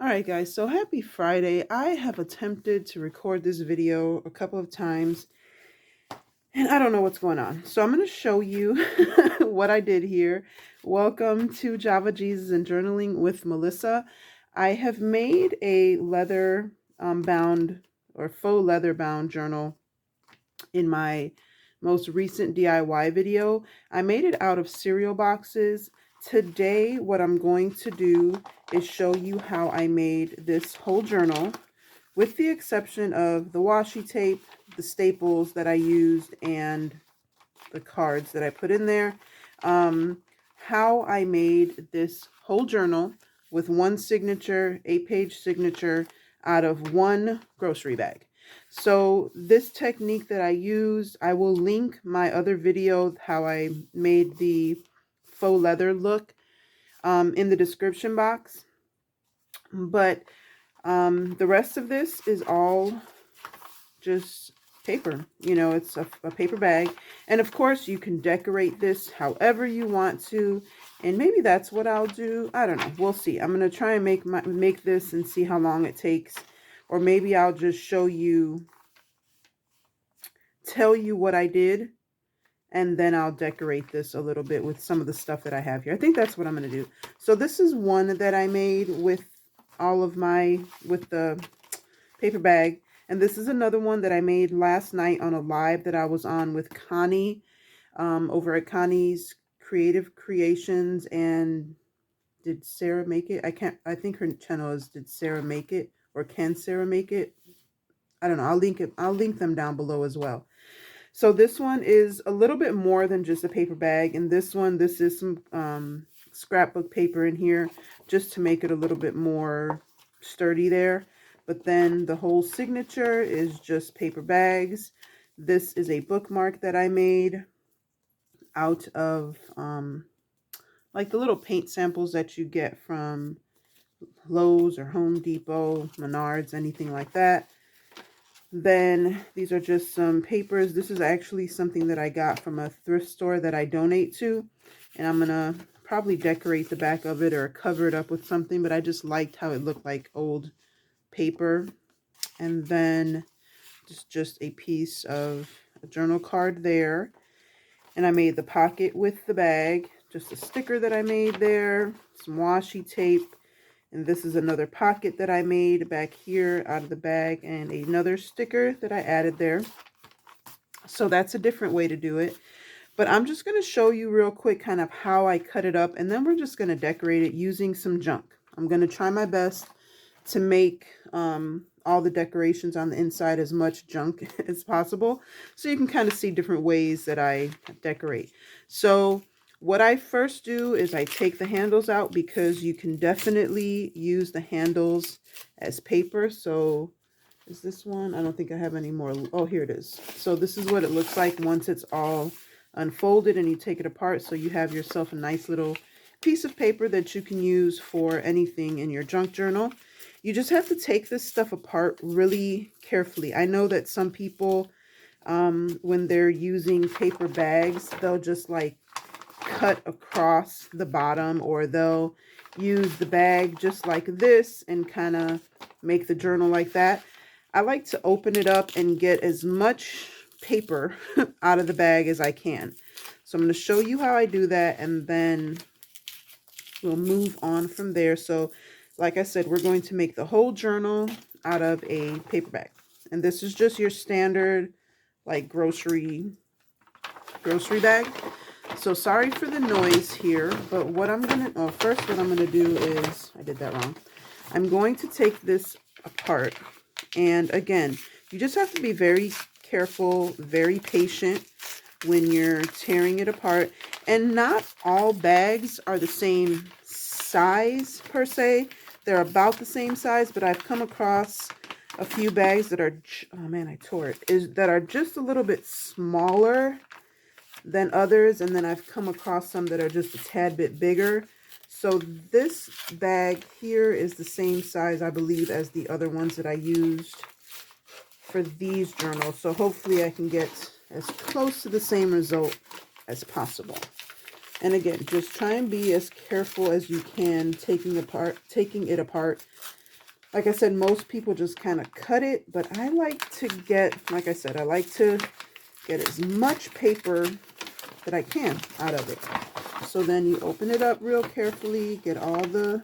All right, guys, so happy Friday. I have attempted to record this video a couple of times and I don't know what's going on. So I'm going to show you what I did here. Welcome to Java Jesus and Journaling with Melissa. I have made a leather bound or faux leather bound journal in my most recent DIY video. I made it out of cereal boxes. Today, what I'm going to do is show you how I made this whole journal, with the exception of the washi tape, the staples that I used, and the cards that I put in there. How I made this whole journal with one signature, 8-page signature, out of one grocery bag. So this technique that I used, I will link my other video, how I made the faux leather look, in the description box. But the rest of this is all just paper. You know, it's a paper bag. And of course, you can decorate this however you want to. And maybe that's what I'll do. I don't know. We'll see. I'm going to try and make this and see how long it takes. Or maybe I'll just show you, tell you what I did, and then I'll decorate this a little bit with some of the stuff that I have here. I think that's what I'm going to do. So this is one that I made with all of with the paper bag. And this is another one that I made last night on a live that I was on with Connie, over at Connie's Creative Creations. And did Sarah make it? I think her channel is Did Sarah Make It? Or Can Sarah Make It? I don't know. I'll link them down below as well. So this one is a little bit more than just a paper bag. And this is some scrapbook paper in here just to make it a little bit more sturdy there. But then the whole signature is just paper bags. This is a bookmark that I made out of like the little paint samples that you get from Lowe's or Home Depot, Menards, anything like that. Then these are just some papers. This is actually something that I got from a thrift store that I donate to. And I'm going to probably decorate the back of it or cover it up with something. But I just liked how it looked like old paper. And then just a piece of a journal card there. And I made the pocket with the bag. Just a sticker that I made there. Some washi tape. And this is another pocket that I made back here out of the bag, and another sticker that I added there. So that's a different way to do it. But I'm just going to show you real quick kind of how I cut it up, and then we're just going to decorate it using some junk. I'm going to try my best to make all the decorations on the inside as much junk as possible, so you can kind of see different ways that I decorate. So what I first do is I take the handles out, because you can definitely use the handles as paper. So is this one? I don't think I have any more. Oh, here it is. So this is what it looks like once it's all unfolded and you take it apart. So you have yourself a nice little piece of paper that you can use for anything in your junk journal. You just have to take this stuff apart really carefully. I know that some people, when they're using paper bags, they'll just like cut across the bottom, or they'll use the bag just like this and kind of make the journal like that. I like to open it up and get as much paper out of the bag as I can. So I'm going to show you how I do that, and then we'll move on from there. So like I said, we're going to make the whole journal out of a paper bag. And this is just your standard like grocery bag. So sorry for the noise here, but what I'm going to, first what I'm going to do is, I did that wrong. I'm going to take this apart. And again, you just have to be very careful, very patient when you're tearing it apart. And not all bags are the same size per se. They're about the same size, but I've come across a few bags that are, oh man, I tore it, that are just a little bit smaller than others, and then I've come across some that are just a tad bit bigger. So this bag here is the same size, I believe, as the other ones that I used for these journals. So hopefully I can get as close to the same result as possible. And again, just try and be as careful as you can taking it apart. Like I said, most people just kind of cut it, but I like to get, like I said, I like to get as much paper that I can out of it. So then you open it up real carefully, get all the,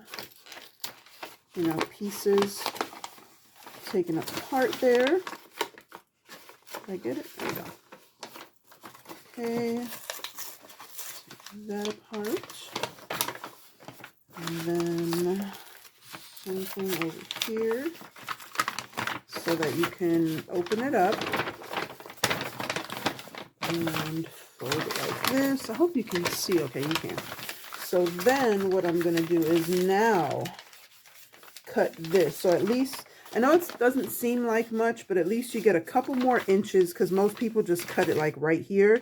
you know, pieces taken apart there. Did I get it? There we go. Okay, take that apart. And then same thing over here so that you can open it up and fold it like this. I hope you can see. Okay, you can. So then what I'm going to do is now cut this. So at least, I know it doesn't seem like much, but at least you get a couple more inches, because most people just cut it like right here.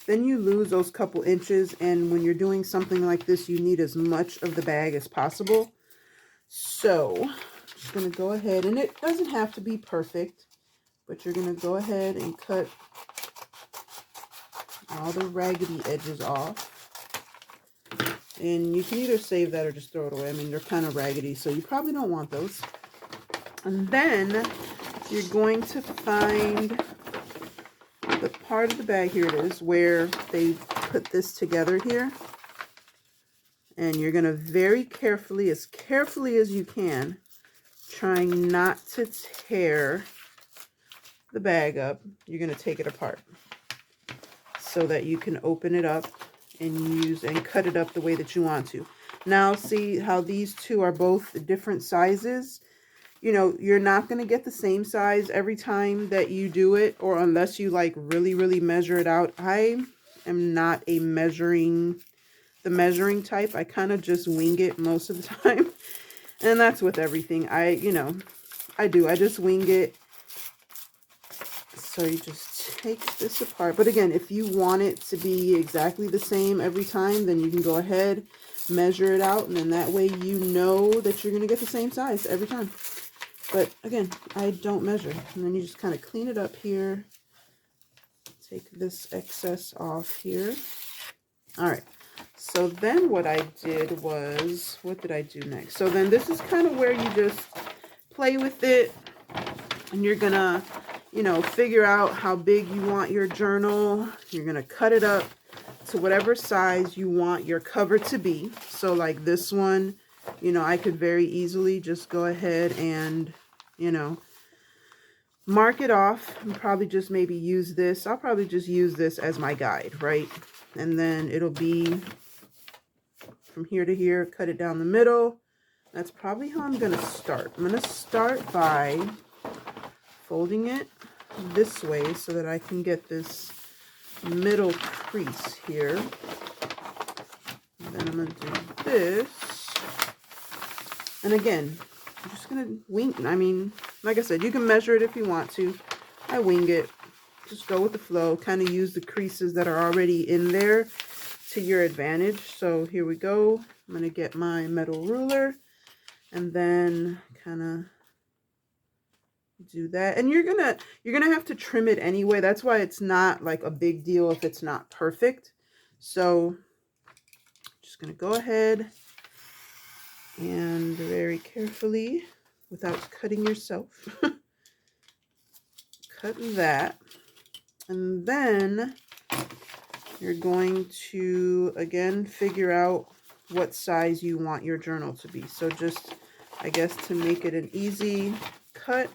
Then you lose those couple inches, and when you're doing something like this, you need as much of the bag as possible. So I'm just going to go ahead, and it doesn't have to be perfect, but you're going to go ahead and cut all the raggedy edges off. And you can either save that or just throw it away. I mean, they're kind of raggedy, so you probably don't want those. And then you're going to find the part of the bag, here it is, where they put this together here. And you're going to very carefully as you can, trying not to tear the bag up, you're going to take it apart so that you can open it up and use and cut it up the way that you want to. Now see how these two are both different sizes. You know, you're not going to get the same size every time that you do it, or unless you like really measure it out. I am not a measuring type. I kind of just wing it most of the time. And that's with everything. I just wing it. So you just take this apart. But again, if you want it to be exactly the same every time, then you can go ahead, measure it out, and then that way you know that you're going to get the same size every time. But again, I don't measure. And then you just kind of clean it up here. Take this excess off here. All right. So then what I did was, what did I do next? So then this is kind of where you just play with it, and you're going to, you know, figure out how big you want your journal. You're going to cut it up to whatever size you want your cover to be. So like this one, you know, I could very easily just go ahead and, you know, mark it off and probably just maybe use this. I'll probably just use this as my guide, right? And then it'll be from here to here, cut it down the middle. That's probably how I'm going to start. I'm going to start by folding it this way so that I can get this middle crease here. And then I'm going to do this. And again, I'm just going to wing. I mean, like I said, you can measure it if you want to. I wing it. Just go with the flow. Kind of use the creases that are already in there to your advantage. So here we go. I'm going to get my metal ruler and then kind of do that. And you're gonna have to trim it anyway. That's why it's not like a big deal if it's not perfect. So just gonna go ahead and very carefully, without cutting yourself, cut that. And then you're going to again figure out what size you want your journal to be. So just, I guess, to make it an easy cut,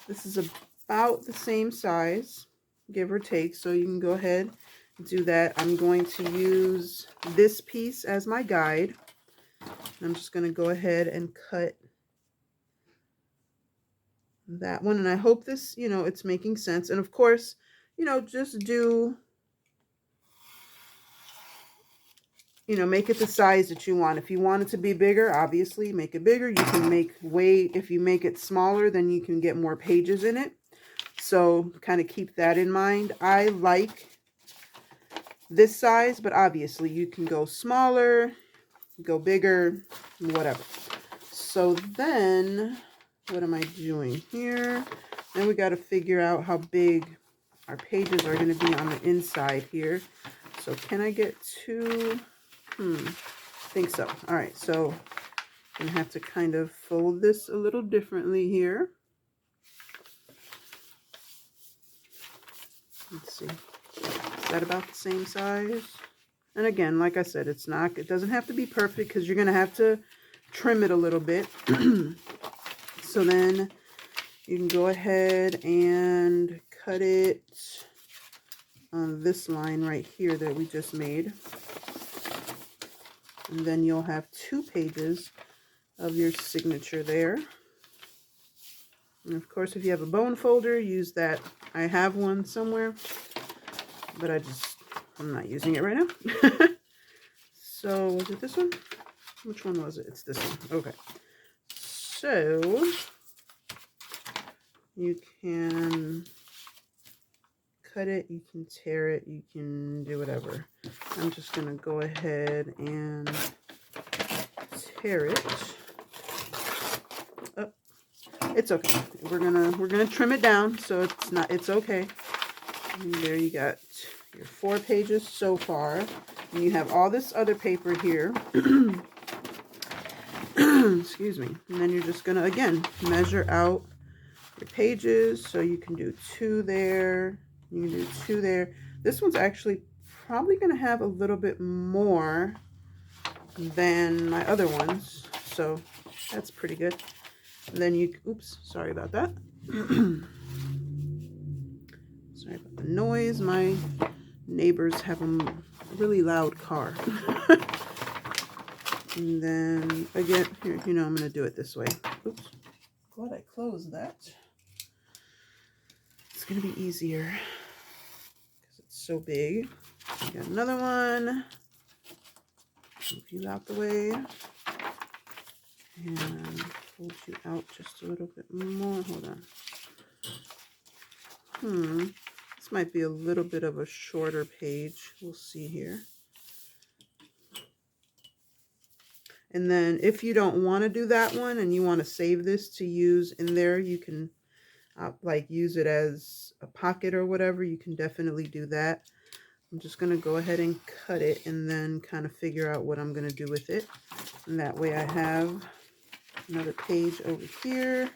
this is about the same size, give or take, so you can go ahead and do that. I'm going to use this piece as my guide. I'm just going to go ahead and cut that one, and I hope this, you know, it's making sense. And of course, you know, just do, you know, make it the size that you want. If you want it to be bigger, obviously make it bigger. You can make if you make it smaller, then you can get more pages in it. So kind of keep that in mind. I like this size, but obviously you can go smaller, go bigger, whatever. So then what am I doing here? Then we got to figure out how big our pages are going to be on the inside here. So can I get two? I think so. All right, so I'm gonna have to kind of fold this a little differently here. Let's see, is that about the same size? And again, like I said, it doesn't have to be perfect because you're gonna have to trim it a little bit. So then you can go ahead and cut it on this line right here that we just made. And then you'll have 2 pages of your signature there. And of course, if you have a bone folder, use that. I have one somewhere, but I'm not using it right now. So was it this one? Which one was it? It's this one. Okay. So you can cut it, you can tear it, you can do whatever. I'm just gonna go ahead and tear it. Oh, it's okay. We're gonna trim it down so it's okay. And there you got your 4 pages so far. And you have all this other paper here. Excuse me. And then you're just gonna again measure out your pages. So you can do 2 there. You can do 2 there. This one's actually probably gonna have a little bit more than my other ones. So that's pretty good. And then oops, sorry about that. Sorry about the noise. My neighbors have a really loud car. And then again, here, I'm going to do it this way. Oops. Glad I closed that. It's going to be easier because it's so big. Got another one. Move you out the way. And fold you out just a little bit more. Hold on. This might be a little bit of a shorter page. We'll see here. And then if you don't want to do that one and you want to save this to use in there, you can like use it as a pocket or whatever. You can definitely do that. I'm just going to go ahead and cut it and then kind of figure out what I'm going to do with it. And that way I have another page over here.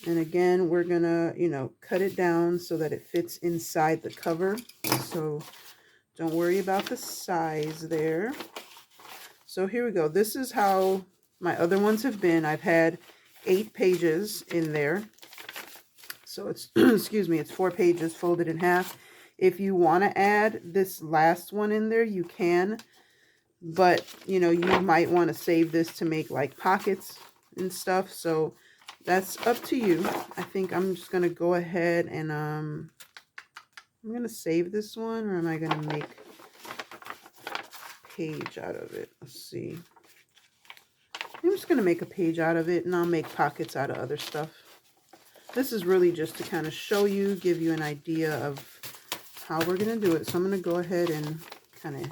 And again, we're going to, cut it down so that it fits inside the cover. So don't worry about the size there. So here we go. This is how my other ones have been. I've had 8 pages in there. So it's, excuse me, it's 4 pages folded in half. If you want to add this last one in there, you can. But, you might want to save this to make like pockets and stuff. So that's up to you. I think I'm just going to go ahead and I'm going to save this one, or am I going to make page out of it? Let's see. I'm just going to make a page out of it, and I'll make pockets out of other stuff. This is really just to kind of show you, give you an idea of how we're going to do it. So I'm going to go ahead and kind of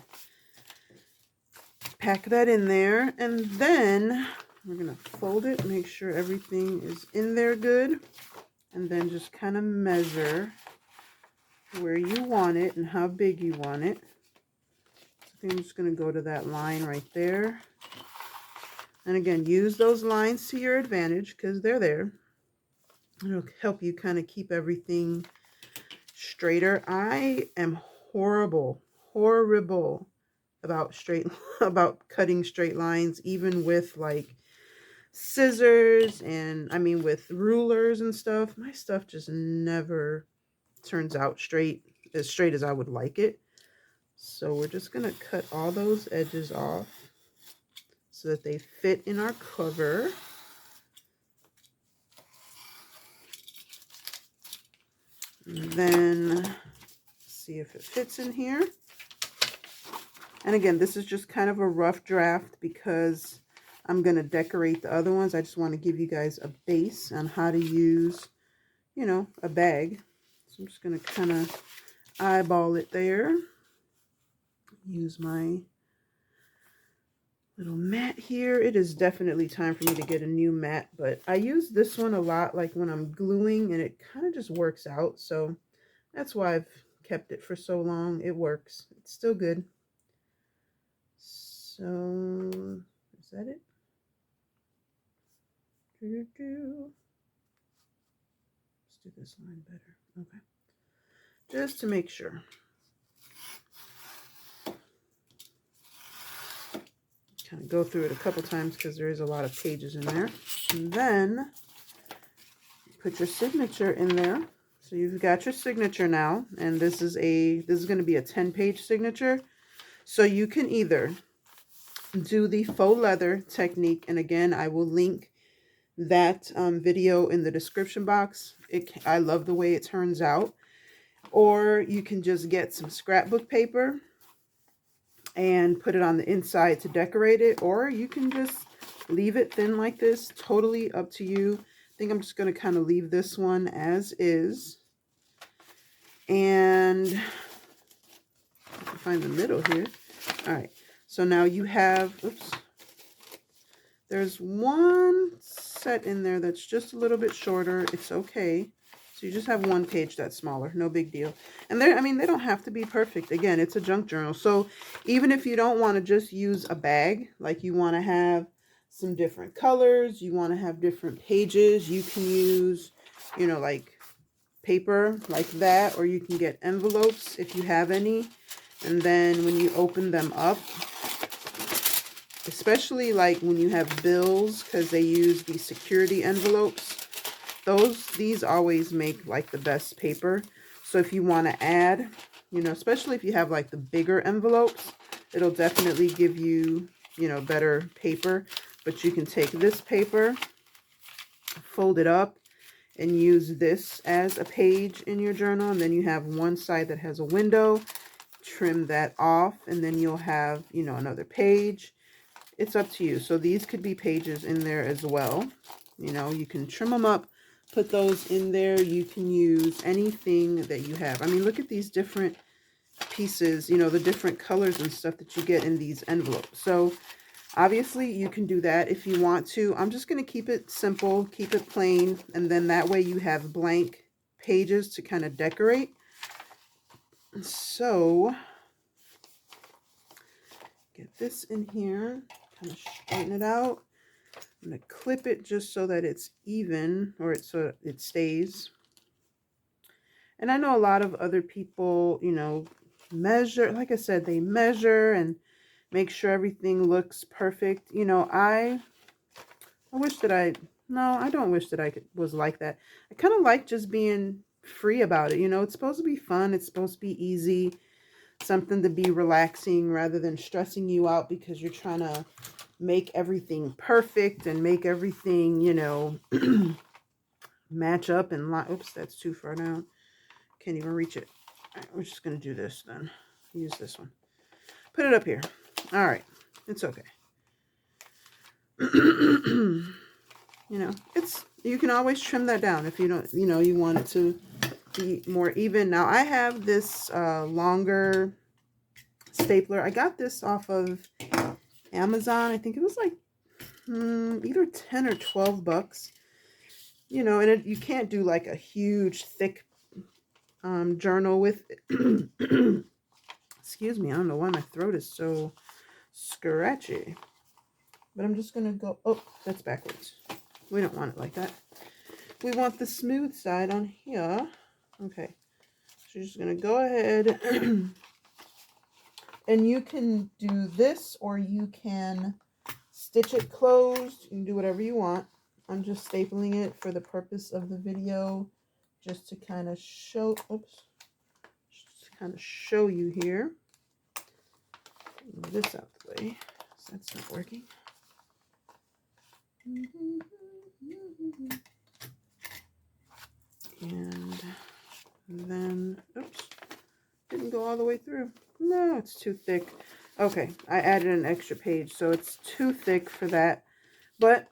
pack that in there, and then we're going to fold it, make sure everything is in there good, and then just kind of measure where you want it and how big you want it. I think I'm just going to go to that line right there. And again, use those lines to your advantage because they're there. It'll help you kind of keep everything straighter. I am horrible about about cutting straight lines, even with like scissors and with rulers and stuff. My stuff just never turns out straight as I would like it. So we're just going to cut all those edges off so that they fit in our cover. And then see if it fits in here. And again, this is just kind of a rough draft because I'm going to decorate the other ones. I just want to give you guys a base on how to use, a bag. So I'm just going to kind of eyeball it there. Use my little mat here. It is definitely time for me to get a new mat, but I use this one a lot, like when I'm gluing, and it kind of just works out. So that's why I've kept it for so long. It works. It's still good. So is that it? Let's do this line better. Okay. Just to make sure. Kind of go through it a couple times because there is a lot of pages in there. And then put your signature in there. So you've got your signature now, and this is going to be a 10-page signature. So you can either do the faux leather technique, and again, I will link that video in the description box. I love the way it turns out. Or you can just get some scrapbook paper and put it on the inside to decorate it, or you can just leave it thin like this. Totally up to you. I think I'm just going to kind of leave this one as is. And find the middle here. All right, so now you have, oops, there's one set in there that's just a little bit shorter. It's okay. So you just have one page that's smaller, no big deal. And I mean, they don't have to be perfect. Again, it's a junk journal. So even if you don't want to just use a bag, like you want to have some different colors, you want to have different pages, you can use, you know, like paper like that, or you can get envelopes if you have any. And then when you open them up, especially like when you have bills, because they use the security envelopes, these always make like the best paper. So if you want to add, you know, especially if you have like the bigger envelopes, it'll definitely give you, you know, better paper. But you can take this paper, fold it up, and use this as a page in your journal. And then you have one side that has a window, trim that off, and then you'll have, you know, another page. It's up to you. So these could be pages in there as well. You know, you can trim them up, put those in there. You can use anything that you have. I mean, look at these different pieces, you know, the different colors and stuff that you get in these envelopes. So obviously you can do that if you want to. I'm just going to keep it simple, keep it plain, and then that way you have blank pages to kind of decorate. So get this in here, kind of straighten it out. I'm going to clip it just so that it's even, or so it stays. And I know a lot of other people, you know, measure, like I said, they measure and make sure everything looks perfect. You know, I wish that no, I don't wish that was like that. I kind of like just being free about it. You know, it's supposed to be fun. It's supposed to be easy, something to be relaxing rather than stressing you out because you're trying to make everything perfect and make everything, you know, match up and line. Oops, that's too far down. Can't even reach it. All right, we're just going to do this then. Use this one. Put it up here. All right. It's okay. You know, you can always trim that down if you don't, you know, you want it to be more even. Now I have this longer stapler. I got this off of Amazon. I think it was like either 10 or 12 bucks. You know, and you can't do like a huge thick journal with it. Excuse me, I don't know why my throat is so scratchy. But I'm just gonna go, oh, that's backwards. We don't want it like that. We want the smooth side on here. Okay, so you're just gonna go ahead and you can do this, or you can stitch it closed. You can do whatever you want. I'm just stapling it for the purpose of the video, just to kind of show, oops, just to kind of show you here. Move this out the way, so that's not working. And then, oops, didn't go all the way through. No, it's too thick. Okay, I added an extra page, so it's too thick for that. But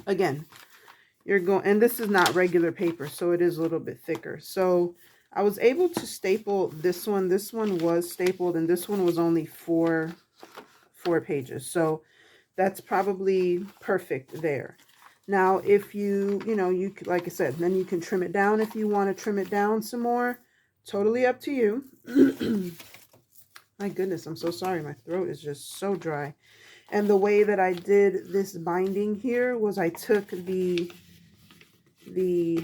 again, you're going, and this is not regular paper, so it is a little bit thicker. So I was able to staple this one. This one was stapled, and this one was only four pages. So that's probably perfect there. Now, if you know, you like I said, then you can trim it down if you want to trim it down some more. Totally up to you. My goodness, I'm so sorry. My throat is just so dry. And the way that I did this binding here was I took the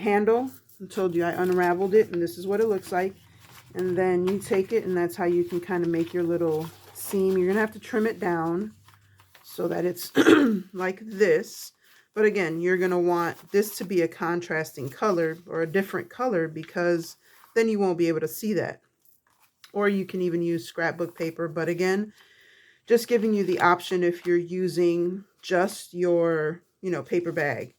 handle, I told you I unraveled it, and this is what it looks like. And then you take it, and that's how you can kind of make your little seam. You're gonna have to trim it down so that it's like this. But again, you're gonna want this to be a contrasting color or a different color, because then you won't be able to see that. Or you can even use scrapbook paper, but again, just giving you the option if you're using just your, you know, paper bag.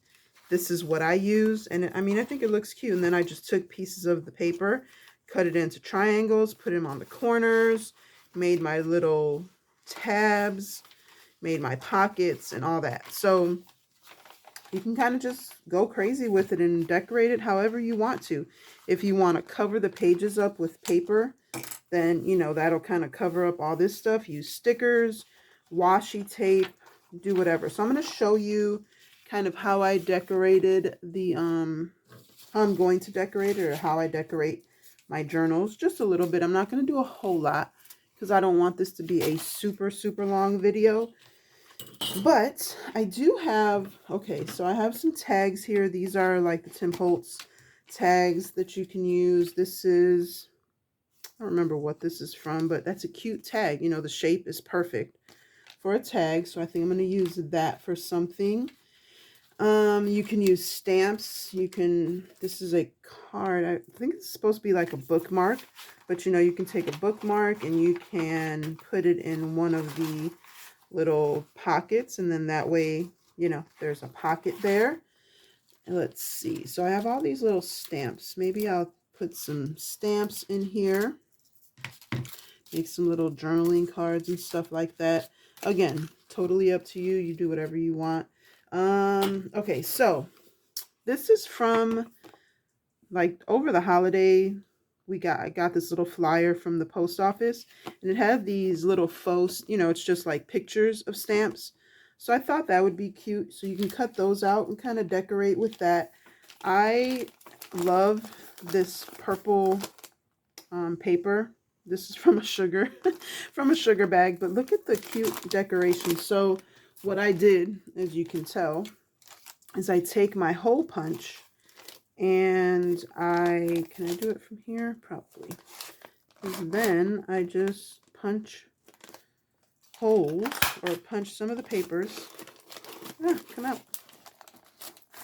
This is what I use, and I mean, I think it looks cute. And then I just took pieces of the paper, cut it into triangles, put them on the corners, made my little tabs, made my pockets and all that. So you can kind of just go crazy with it and decorate it however you want to. If you want to cover the pages up with paper, then, you know, that'll kind of cover up all this stuff. Use stickers, washi tape, do whatever. So I'm going to show you kind of how I decorated the, how I'm going to decorate it, or how I decorate my journals. Just a little bit. I'm not going to do a whole lot because I don't want this to be a super, super long video. But I do have, okay, so I have some tags here. These are like the Tim Holtz tags that you can use. This is, I don't remember what this is from, but that's a cute tag. You know, the shape is perfect for a tag. So I think I'm going to use that for something. You can use stamps. You can, this is a card. I think it's supposed to be like a bookmark, but you know, you can take a bookmark and you can put it in one of the little pockets, and then that way, you know, there's a pocket there. And let's see. So I have all these little stamps. Maybe I'll put some stamps in here. Make some little journaling cards and stuff like that. Again, totally up to you. You do whatever you want. Okay, so this is from like over the holiday. I got this little flyer from the post office, and it had these little faux, you know, it's just like pictures of stamps. So I thought that would be cute. So you can cut those out and kind of decorate with that. I love this purple paper. This is from a sugar from a sugar bag, but look at the cute decoration. So what I did, as you can tell, is I take my hole punch, and can I do it from here? Probably. And then I just punch holes, or punch some of the papers. Come out.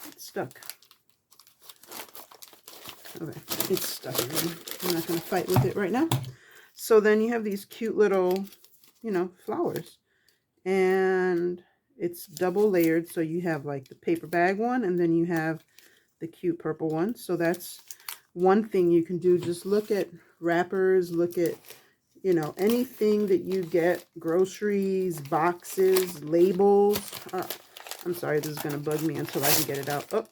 It's stuck. Okay, it's stuck again. I'm not going to fight with it right now. So then you have these cute little, you know, flowers. And it's double layered. So you have like the paper bag one, and then you have the cute purple one. So that's one thing you can do. Just look at wrappers, look at, you know, anything that you get, groceries, boxes, labels. I'm sorry, this is going to bug me until I can get it out. Oh,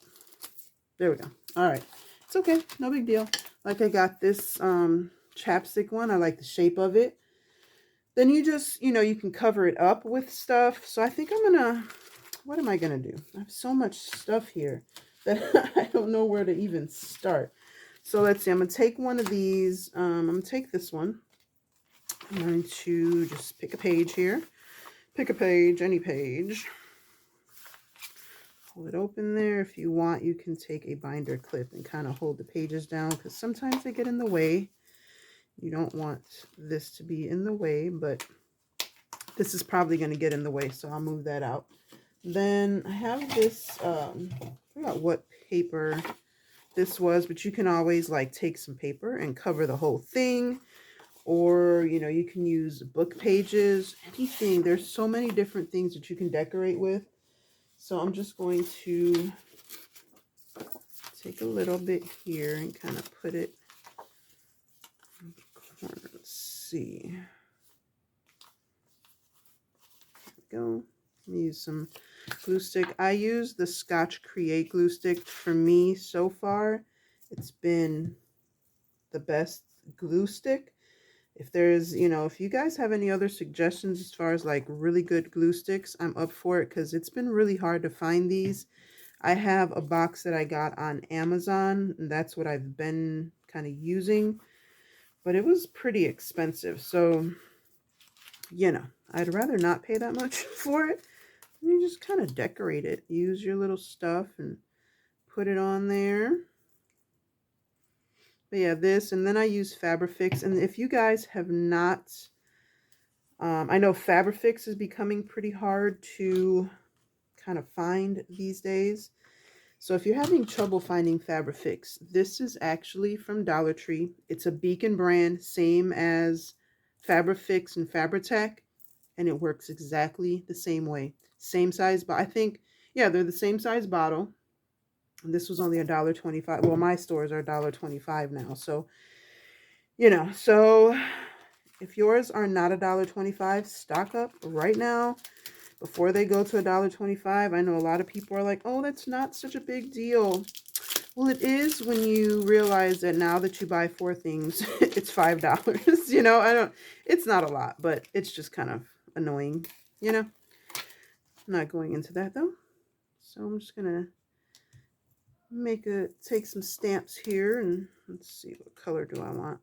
there we go. All right. It's okay. No big deal. Like I got this chapstick one. I like the shape of it. Then you just, you know, you can cover it up with stuff. So I think I'm going to, what am I going to do? I have so much stuff here that I don't know where to even start. So let's see. I'm going to take one of these. I'm going to take this one. I'm going to just pick a page here. Pick a page, any page. Hold it open there. If you want, you can take a binder clip and kind of hold the pages down, because sometimes they get in the way. You don't want this to be in the way, but this is probably going to get in the way, so I'll move that out. Then I have this, I forgot what paper this was, but you can always like take some paper and cover the whole thing. Or, you know, you can use book pages, anything. There's so many different things that you can decorate with. So I'm just going to take a little bit here and kind of put it in the corner. Let's see. There we go. Let me use some glue stick. I use the Scotch Create glue stick. For me, so far, it's been the best glue stick. If there's, you know, if you guys have any other suggestions as far as like really good glue sticks, I'm up for it, because it's been really hard to find these. I have a box that I got on Amazon, and that's what I've been kind of using, but it was pretty expensive. So, you know, I'd rather not pay that much for it. You just kind of decorate it. Use your little stuff and put it on there. But yeah, this, and then I use Fabrifix. And if you guys have not, I know Fabrifix is becoming pretty hard to kind of find these days. So if you're having trouble finding Fabrifix, this is actually from Dollar Tree. It's a Beacon brand, same as Fabrifix and Fabri-Tac, and it works exactly the same way. Same size, but I think, yeah, they're the same size bottle. And this was only $1.25. Well, my stores are $1.25 now. So, you know, so if yours are not $1.25, stock up right now before they go to $1.25. I know a lot of people are like, oh, that's not such a big deal. Well, it is when you realize that now that you buy 4 things, it's $5. You know, it's not a lot, but it's just kind of annoying, you know. I'm not going into that though. So I'm just gonna take some stamps here, and let's see, what color do I want?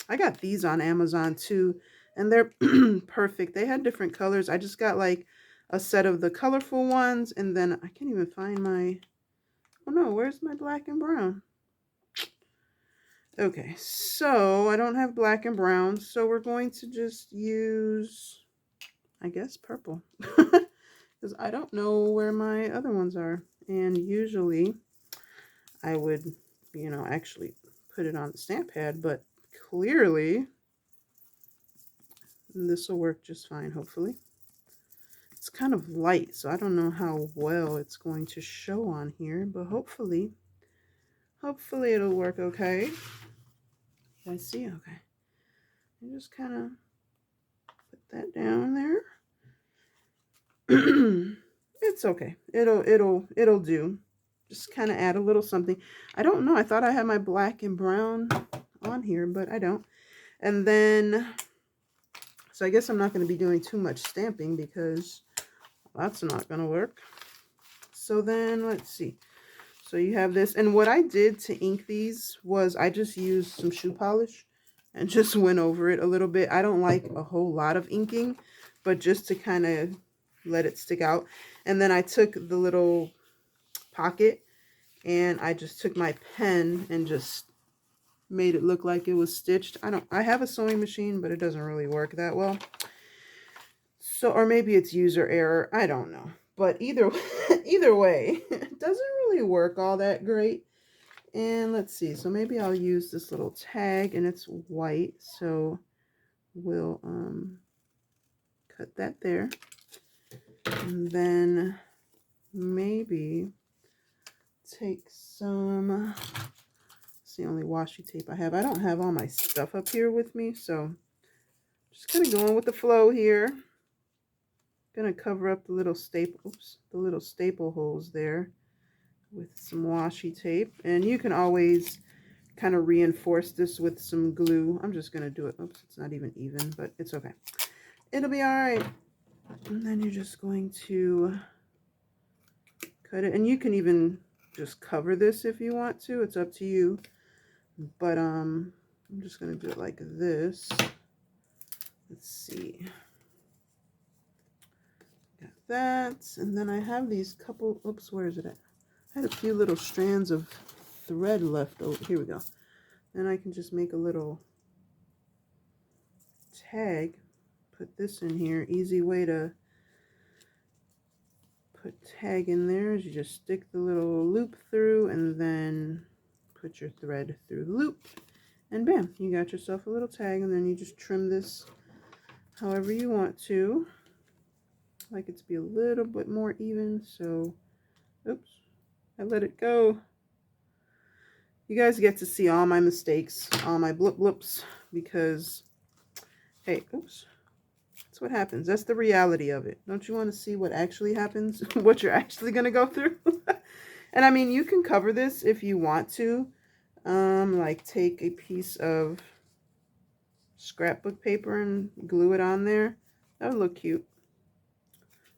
I got these on Amazon too, and they're perfect. They had different colors. I just got like a set of the colorful ones, and then I can't even find my, oh no, where's my black and brown? Okay, so I don't have black and brown, so we're going to just use, I guess, purple. Because I don't know where my other ones are. And usually I would, you know, actually put it on the stamp pad, but clearly this will work just fine, hopefully. It's kind of light, so I don't know how well it's going to show on here, but hopefully it'll work okay. I see, okay. I just kind of put that down there. It's okay. It'll do. Just kind of add a little something. I don't know. I thought I had my black and brown on here, but I don't. And then, so I guess I'm not going to be doing too much stamping because that's not going to work. So then, let's see. So you have this. And what I did to ink these was I just used some shoe polish and just went over it a little bit. I don't like a whole lot of inking, but just to kind of let it stick out. And then I took the little pocket and I just took my pen and just made it look like it was stitched. I have a sewing machine, but it doesn't really work that well. So, or maybe it's user error. I don't know. But either way, it doesn't really work all that great. And let's see. So maybe I'll use this little tag, and it's white. So we'll cut that there. And then maybe take some, it's the only washi tape I have. I don't have all my stuff up here with me, so just kind of going with the flow here. Gonna cover up the little staple holes there with some washi tape. And you can always kind of reinforce this with some glue. I'm just gonna do it. Oops, it's not even even, but it's okay. It'll be all right. And then you're just going to cut it, and you can even just cover this if you want to. It's up to you. But I'm just gonna do it like this. Let's see. Got that, and then I have these couple. Oops, where is it at? I had a few little strands of thread left over. Here we go. Then I can just make a little tag. Put this in here. Easy way to put tag in there is you just stick the little loop through and then put your thread through the loop, and bam, you got yourself a little tag. And then you just trim this however you want to. I like it to be a little bit more even, so oops, I let it go. You guys get to see all my mistakes, all my blip blips, because hey, oops, that's what happens. That's the reality of it. Don't you want to see what actually happens? What you're actually going to go through? And I mean, you can cover this if you want to. Like take a piece of scrapbook paper and glue it on there. That would look cute.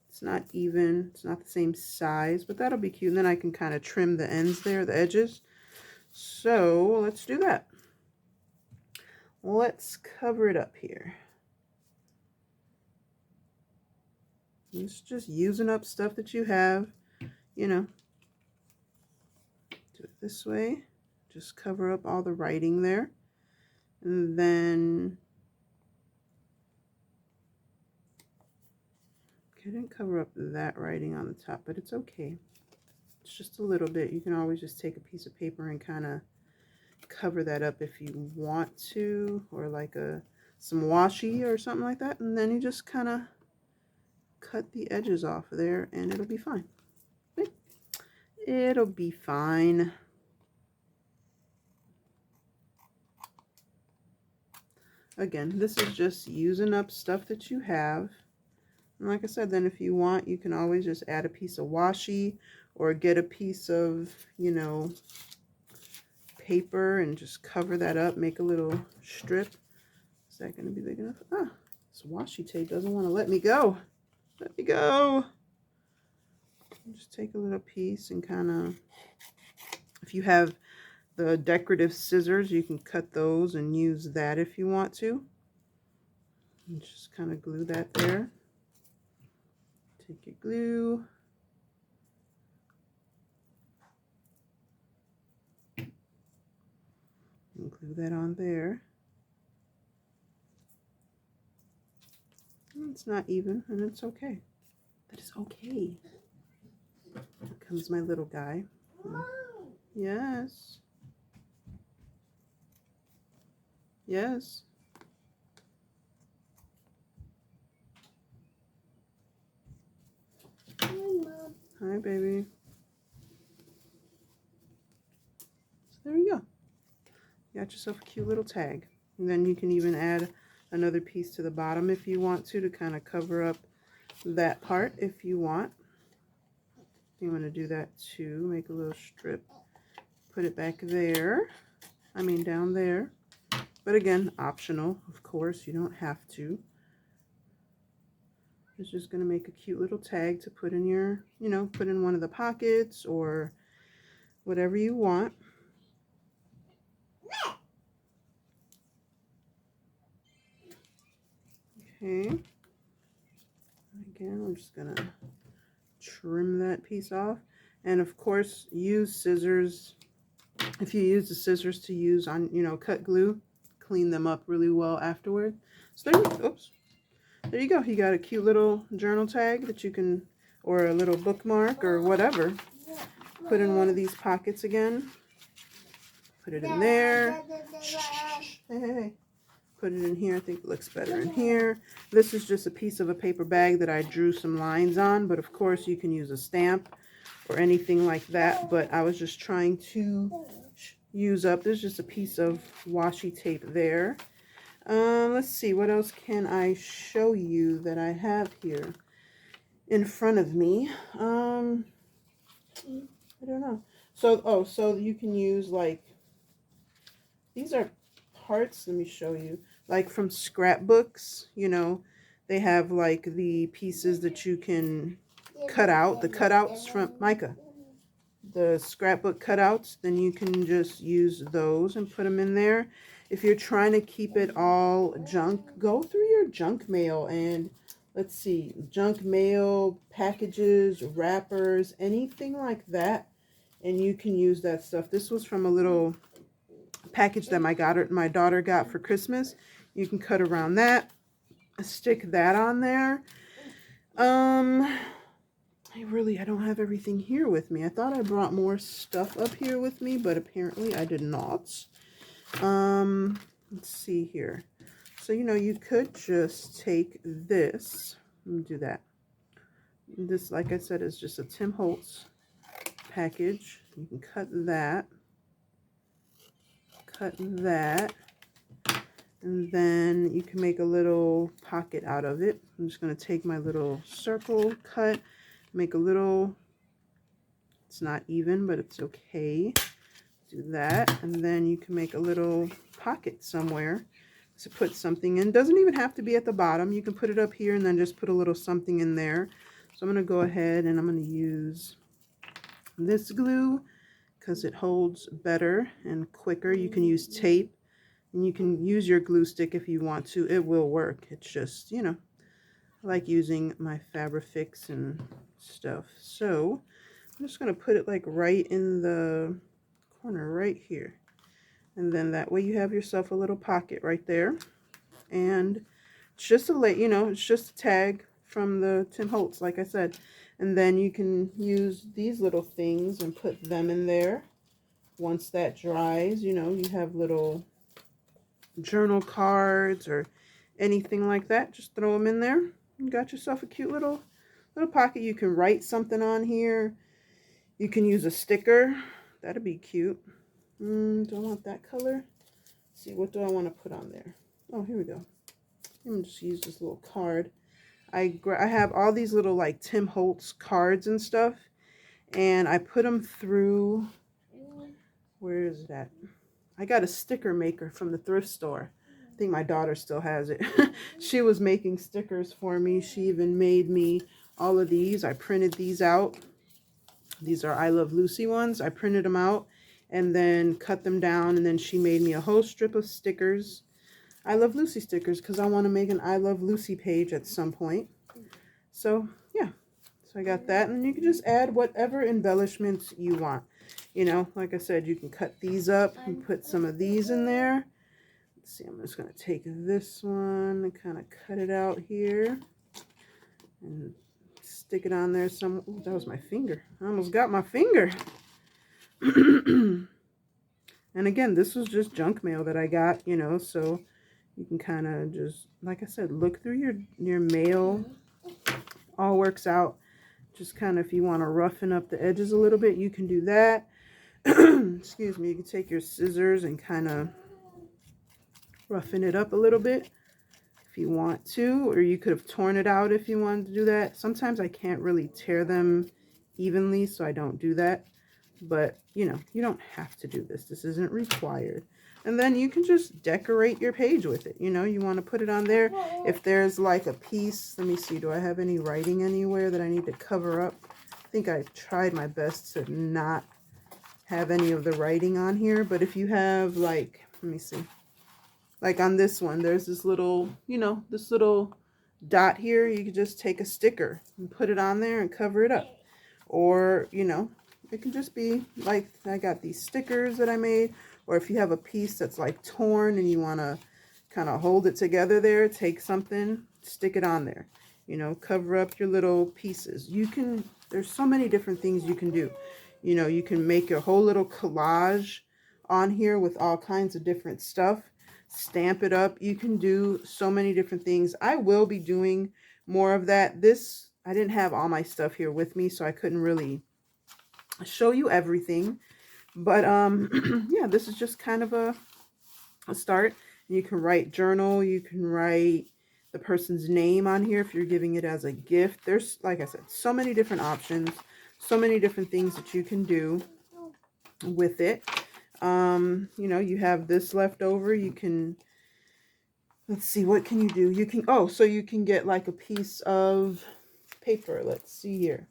It's not even, it's not the same size, but that'll be cute. And then I can kind of trim the ends there, the edges. So let's do that. Let's cover it up here. It's just using up stuff that you have, you know. Do it this way. Just cover up all the writing there. And then, okay, I didn't cover up that writing on the top, but it's okay. It's just a little bit. You can always just take a piece of paper and kind of cover that up if you want to, or like some washi or something like that, and then you just kind of cut the edges off there and it'll be fine. Okay. It'll be fine. Again, this is just using up stuff that you have. And like I said, then if you want, you can always just add a piece of washi or get a piece of, you know, paper and just cover that up, make a little strip. Is that going to be big enough? Ah, this washi tape doesn't want to let me go. Let me go. Just take a little piece and kind of, if you have the decorative scissors, you can cut those and use that if you want to. And just kind of glue that there. Take your glue. And glue that on there. It's not even, and it's okay. That is okay. Here comes my little guy. Yes. Yes. Hi, baby. So there you go. You got yourself a cute little tag. And then you can even add another piece to the bottom if you want to kind of cover up that part if you want. You want to do that too. Make a little strip. Put it back there. I mean down there. But again, optional, of course. You don't have to. It's just going to make a cute little tag to put in your, you know, put in one of the pockets or whatever you want. Okay. Again, I'm just going to trim that piece off. And of course, use scissors. If you use the scissors to use on, you know, cut glue, clean them up really well afterward. So there you, oops. There you go. You got a cute little journal tag that you can, or a little bookmark or whatever. Put in one of these pockets again. Put it in there. Hey, hey, hey. Put it in here. I think it looks better in here. This is just a piece of a paper bag that I drew some lines on, but of course you can use a stamp or anything like that. But I was just trying to use up, there's just a piece of washi tape there. Let's see, what else can I show you that I have here in front of me? I don't know. So, oh, so you can use like, these are parts, let me show you, like from scrapbooks, you know, they have like the pieces that you can cut out, the cutouts from Micah, the scrapbook cutouts, then you can just use those and put them in there. If you're trying to keep it all junk, go through your junk mail and let's see, junk mail, packages, wrappers, anything like that, and you can use that stuff. This was from a little package that my daughter got for Christmas. You can cut around that, stick that on there. I don't have everything here with me. I thought I brought more stuff up here with me, but apparently I did not. Let's see here. So, you know, you could just take this. Let me do that. This, like I said, is just a Tim Holtz package. You can cut that, and then you can make a little pocket out of it. I'm just going to take my little circle cut, make a little, it's not even, but it's okay. Do that, and then you can make a little pocket somewhere to put something in. Doesn't even have to be at the bottom. You can put it up here and then just put a little something in there. So I'm going to go ahead and I'm going to use this glue because it holds better and quicker. You can use tape and you can use your glue stick if you want to. It will work. It's just, you know, I like using my Fabrifix and stuff. So I'm just going to put it like right in the corner right here. And then that way you have yourself a little pocket right there. And it's just it's just a tag from the Tim Holtz, like I said. And then you can use these little things and put them in there. Once that dries, you have little journal cards or anything like that. Just throw them in there. You got yourself a cute little pocket. You can write something on here. You can use a sticker. That'd be cute. Do I want that color? Let's see, what do I want to put on there? Oh, here we go. Let me just use this little card. I have all these little like Tim Holtz cards and stuff, and I put them through. Where is that? I got a sticker maker from the thrift store. I think my daughter still has it. She was making stickers for me. She even made me all of these. I printed these out. These are I Love Lucy ones. I printed them out and then cut them down, and then she made me a whole strip of stickers. I Love Lucy stickers because I want to make an I Love Lucy page at some point. So yeah, so I got that, and you can just add whatever embellishments you want. Like I said, you can cut these up and put some of these in there. Let's see, I'm just going to take this one and kind of cut it out here and stick it on there some. Ooh, that was my finger. I almost got my finger. And again, this was just junk mail that I got, so you can kind of just, like I said, look through your mail. All works out. Just kind of, if you want to roughen up the edges a little bit, you can do that. Excuse me. You can take your scissors and kind of roughen it up a little bit if you want to, or you could have torn it out if you wanted to do that. Sometimes I can't really tear them evenly, so I don't do that. But, you don't have to do this. This isn't required. And then you can just decorate your page with it. You want to put it on there. If there's like a piece, let me see, do I have any writing anywhere that I need to cover up? I think I tried my best to not have any of the writing on here. But if you have like, let me see, like on this one, there's this little, this little dot here. You could just take a sticker and put it on there and cover it up. Or, it can just be like, I got these stickers that I made. Or if you have a piece that's like torn and you want to kind of hold it together there, take something, stick it on there. Cover up your little pieces. There's so many different things you can do. You can make a whole little collage on here with all kinds of different stuff. Stamp it up. You can do so many different things. I will be doing more of that. I didn't have all my stuff here with me, so I couldn't really show you everything. But yeah, this is just kind of a start. You can write journal. You can write the person's name on here if you're giving it as a gift. There's, like I said, so many different options, so many different things that you can do with it. You have this left over. You can, let's see, what can you do? You can, so you can get like a piece of paper. Let's see here.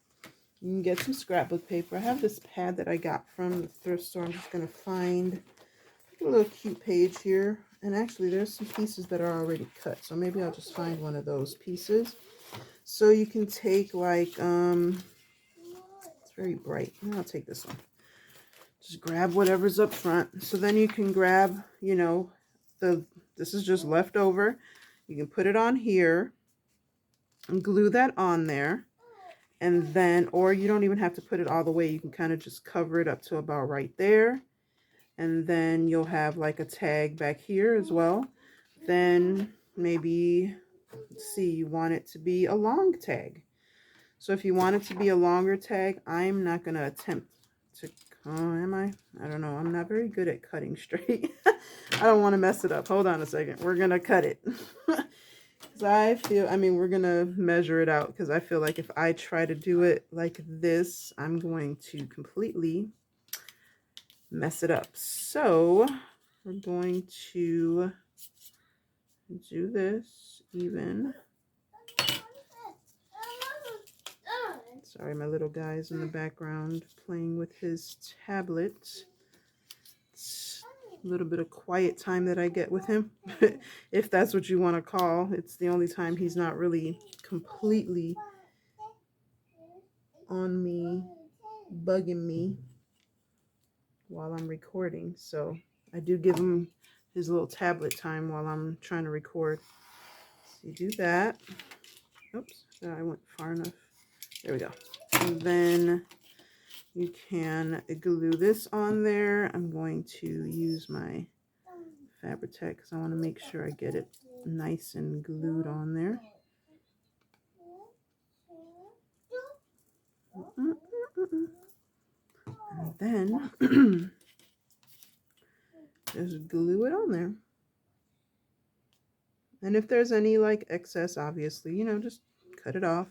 You can get some scrapbook paper. I have this pad that I got from the thrift store. I'm just going to find a little cute page here. And actually, there's some pieces that are already cut. So maybe I'll just find one of those pieces. So you can take like, it's very bright. I'll take this one. Just grab whatever's up front. So then you can grab, this is just left over. You can put it on here and glue that on there. And then, or you don't even have to put it all the way. You can kind of just cover it up to about right there. And then you'll have like a tag back here as well. Then maybe, let's see, you want it to be a long tag. So if you want it to be a longer tag, I'm not going to attempt to, am I? I don't know. I'm not very good at cutting straight. I don't want to mess it up. Hold on a second. We're going to cut it. We're going to measure it out because I feel like if I try to do it like this, I'm going to completely mess it up. So we're going to do this even. Sorry, my little guy's in the background playing with his tablet. little bit of quiet time that I get with him, if that's what you want to call. It's the only time he's not really completely on me, bugging me while I'm recording. So I do give him his little tablet time while I'm trying to record. So you do that. Oops, I went far enough. There we go. And then you can glue this on there. I'm going to use my Fabri-Tac because I want to make sure I get it nice and glued on there. And then just glue it on there. And if there's any like excess, obviously, you know, just cut it off.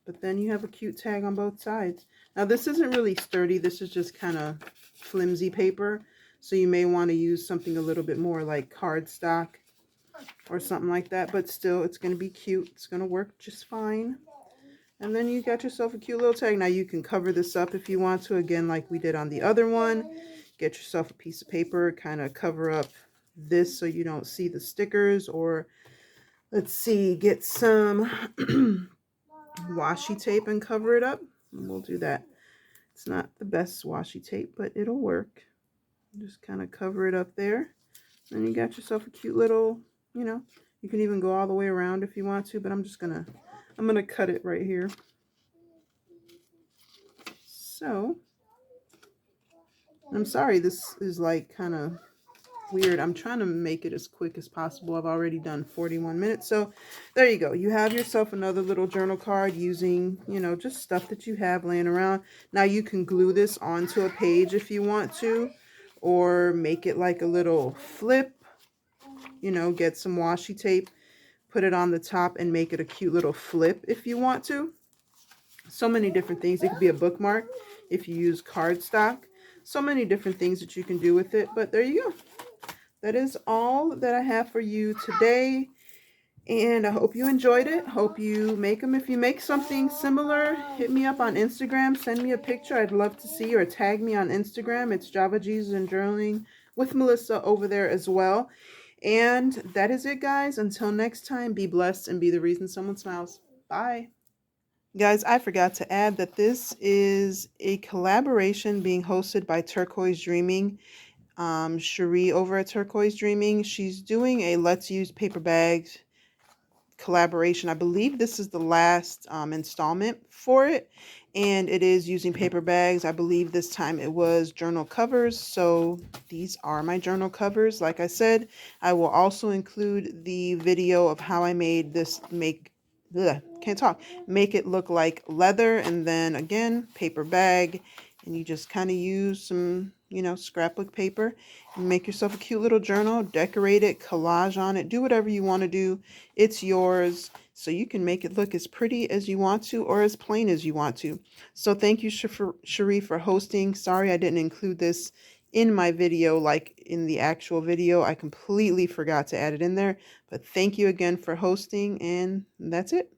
But then you have a cute tag on both sides. Now this isn't really sturdy. This is just kind of flimsy paper. So you may want to use something a little bit more like cardstock or something like that. But still, it's going to be cute. It's going to work just fine. And then you got yourself a cute little tag. Now you can cover this up if you want to. Again, like we did on the other one. Get yourself a piece of paper. Kind of cover up this so you don't see the stickers. Or let's see, get some washi tape and cover it up. And we'll do that. It's not the best washi tape, but it'll work. Just kind of cover it up there. And you got yourself a cute little, you know, you can even go all the way around if you want to, but I'm gonna cut it right here. So, I'm sorry, this is like kind of weird. I'm trying to make it as quick as possible. I've already done 41 minutes. So there you go. You have yourself another little journal card using, you know, just stuff that you have laying around. Now you can glue this onto a page if you want to, or make it like a little flip, you know, get some washi tape, put it on the top and make it a cute little flip if you want to. So many different things. It could be a bookmark if you use cardstock. So many different things that you can do with it. But there you go. That is all that I have for you today. And I hope you enjoyed it. Hope you make them. If you make something similar, hit me up on Instagram. Send me a picture. I'd love to see, or tag me on Instagram. It's Java Jesus and Journaling with Melissa over there as well. And that is it, guys. Until next time, be blessed and be the reason someone smiles. Bye. Guys, I forgot to add that this is a collaboration being hosted by Turquoise Dreaming. Cherie over at Turquoise Dreaming. She's doing a Let's Use Paper Bags collaboration. I believe this is the last installment for it, and it is using paper bags. I believe this time it was journal covers. So these are my journal covers. Like I said, I will also include the video of how I made this, make it look like leather, and then again paper bag, and you just kind of use some, you know, scrapbook paper and make yourself a cute little journal, decorate it, collage on it, do whatever you want to do. It's yours, so you can make it look as pretty as you want to or as plain as you want to. So thank you, Cherie, for hosting. Sorry I didn't include this in my video, like in the actual video. I completely forgot to add it in there, but thank you again for hosting, and that's it.